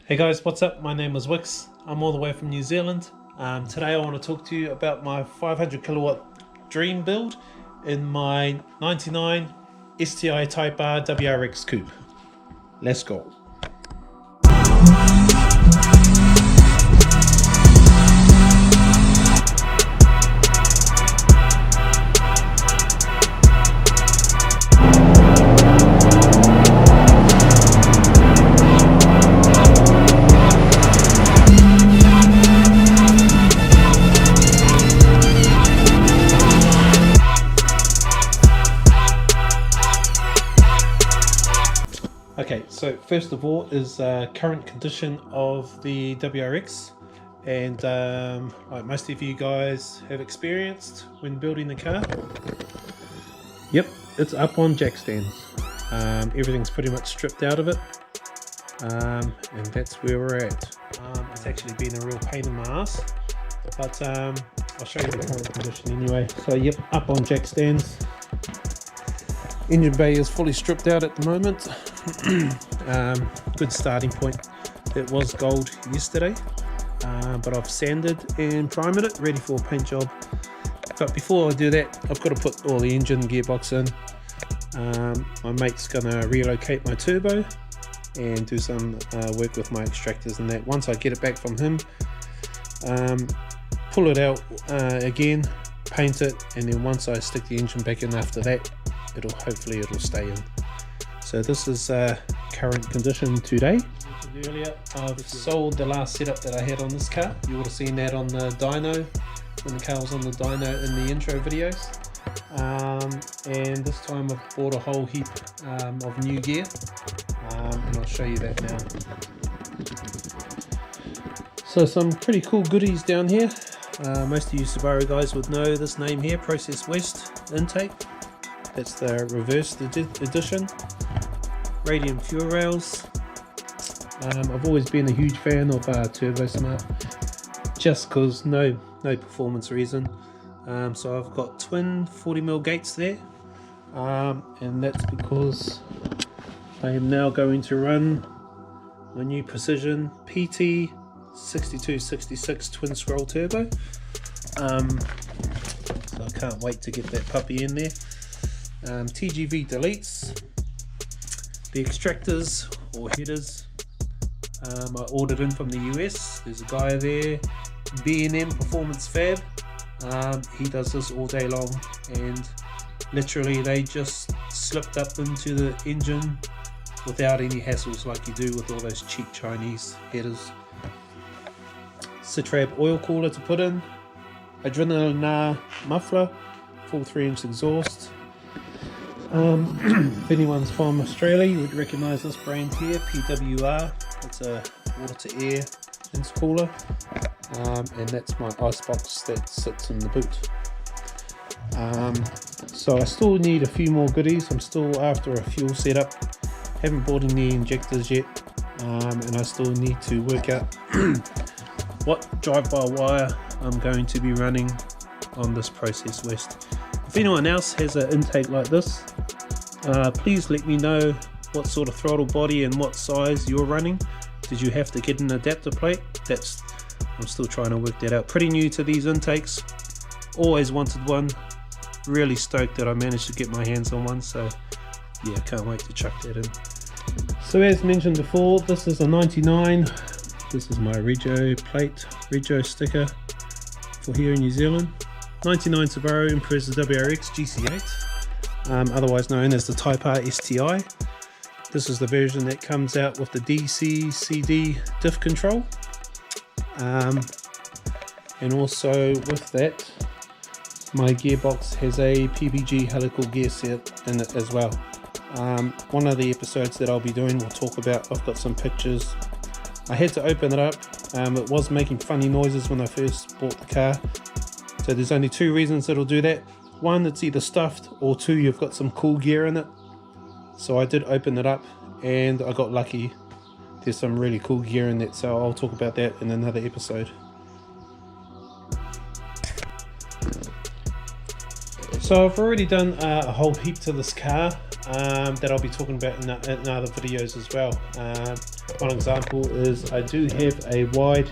Hey guys, what's up? My name is Wix. I'm all the way from New Zealand. Today I want to talk to you about my 500 kilowatt dream build in my 99 STI Type R WRX Coupe. Let's go. Okay, so first of all is current condition of the WRX, and like most of you guys have experienced when building the car, yep, it's up on jack stands. Everything's pretty much stripped out of it, and that's where we're at. It's actually been a real pain in my ass, but I'll show you the current condition anyway. So yep, up on jack stands. Engine bay is fully stripped out at the moment. Good starting point. It was gold yesterday, but I've sanded and primed it, ready for a paint job. But before I do that, I've got to put all the engine gearbox in. My mate's gonna relocate my turbo and do some work with my extractors and that. Once I get it back from him, pull it out again, paint it, and then once I stick the engine back in after that, hopefully it'll stay in. So this is current condition today. Earlier, I've sold the last setup that I had on this car. You would have seen that on the dyno, when the car was on the dyno in the intro videos. And this time I've bought a whole heap of new gear, and I'll show you that now. So some pretty cool goodies down here. Most of you Subaru guys would know this name here, Process West intake. That's the reversed edition. Radium fuel rails. I've always been a huge fan of Turbo Smart, just because no performance reason. So I've got twin 40mm gates there, and that's because I am now going to run my new Precision PT 6266 twin scroll turbo. So I can't wait to get that puppy in there. TGV deletes, the extractors or headers I ordered in from the US. There's a guy there, B&M Performance Fab. He does this all day long, and literally they just slipped up into the engine without any hassles like you do with all those cheap Chinese headers. Citrab oil cooler to put in, adrenaline muffler, full 3-inch exhaust. If anyone's from Australia, you would recognise this brand here, PWR. It's a water to air intercooler, and that's my icebox that sits in the boot. So I still need a few more goodies. I'm still after a fuel setup, haven't bought any injectors yet, and I still need to work out what drive-by-wire I'm going to be running on this Process West. If anyone else has an intake like this, please let me know what sort of throttle body and what size you're running. Did you have to get an adapter plate? I'm still trying to work that out. Pretty new to these intakes, always wanted one. Really stoked that I managed to get my hands on one, so yeah, can't wait to chuck that in. So as mentioned before, this is a 99. This is my Rego sticker for here in New Zealand. 99 Subaru Impreza WRX GC8, otherwise known as the Type R STI. This is the version that comes out with the DC CD diff control, and also with that, my gearbox has a PBG helical gear set in it as well. One of the episodes that I'll be doing will talk about, I've got some pictures. I had to open it up. It was making funny noises when I first bought the car. So there's only two reasons it'll do that. One, it's either stuffed, or two, you've got some cool gear in it. So I did open it up and I got lucky. There's some really cool gear in that, so I'll talk about that in another episode. So I've already done a whole heap to this car. that I'll be talking about in other videos as well. One example is I do have a wide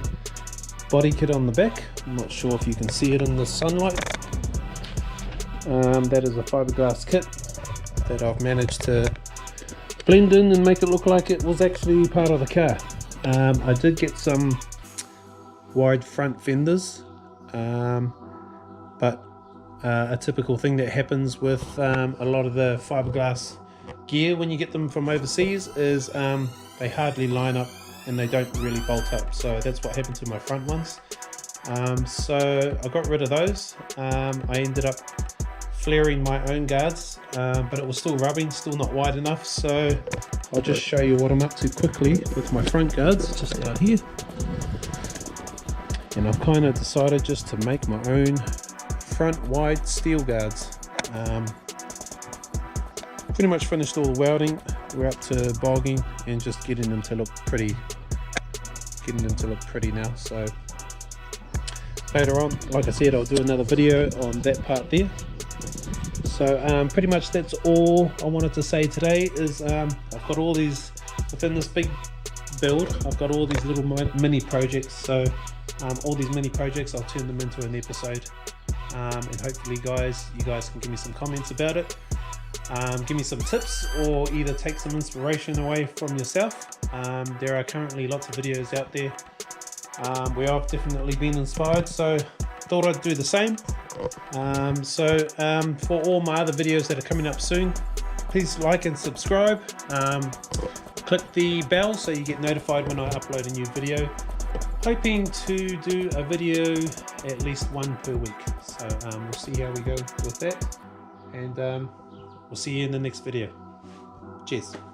body kit on the back. I'm not sure if you can see it in the sunlight. That is a fiberglass kit that I've managed to blend in and make it look like it was actually part of the car. I did get some wide front fenders, but a typical thing that happens with a lot of the fiberglass gear when you get them from overseas is they hardly line up and they don't really bolt up. So that's what happened to my front ones. So I got rid of those. I ended up flaring my own guards, but it was still rubbing, still not wide enough. So I'll just show you what I'm up to quickly with my front guards just out here. And I've kind of decided just to make my own front wide steel guards. Pretty much finished all the welding. We're up to bogging and just getting them to look pretty now. So later on, like I said, I'll do another video on that part there. So pretty much that's all I wanted to say today is I've got all these within this big build. I've got all these little mini projects. So all these mini projects, I'll turn them into an episode, and hopefully you guys can give me some comments about it. Give me some tips or either take some inspiration away from yourself. There are currently lots of videos out there where I've definitely been inspired, so thought I'd do the same. For all my other videos that are coming up soon, please like and subscribe. Click the bell so you get notified when I upload a new video. Hoping to do a video at least one per week, so we'll see how we go with that, and we'll see you in the next video. Cheers.